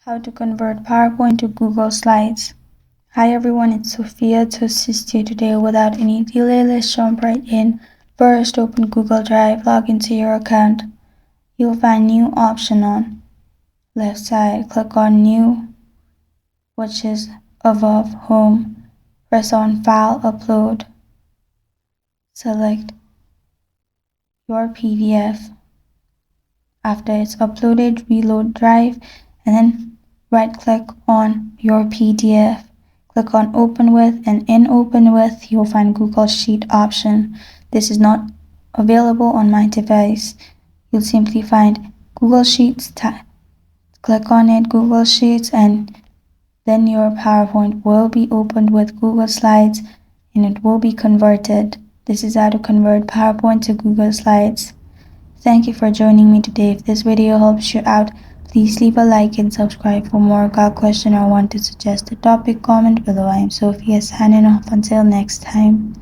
How to convert PowerPoint to Google Slides. Hi everyone, it's Sophia to assist you today. Without any delay, let's jump right in. First, open Google Drive, log into your account. You'll find New option on left side. Click on New, which is above Home. Press on File, Upload. Select your PDF. After it's uploaded, reload Drive and then right-click on your PDF. Click on Open With, and in Open With, you'll find Google Sheet option. This is not available on my device. You'll simply find Google Sheets, click on it, Google Sheets, and then your PowerPoint will be opened with Google Slides and it will be converted. This is how to convert PowerPoint to Google Slides. Thank you for joining me today. If this video helps you out, please leave a like and subscribe for more. Got a question or want to suggest a topic, comment below. I am Sophia signing off until next time.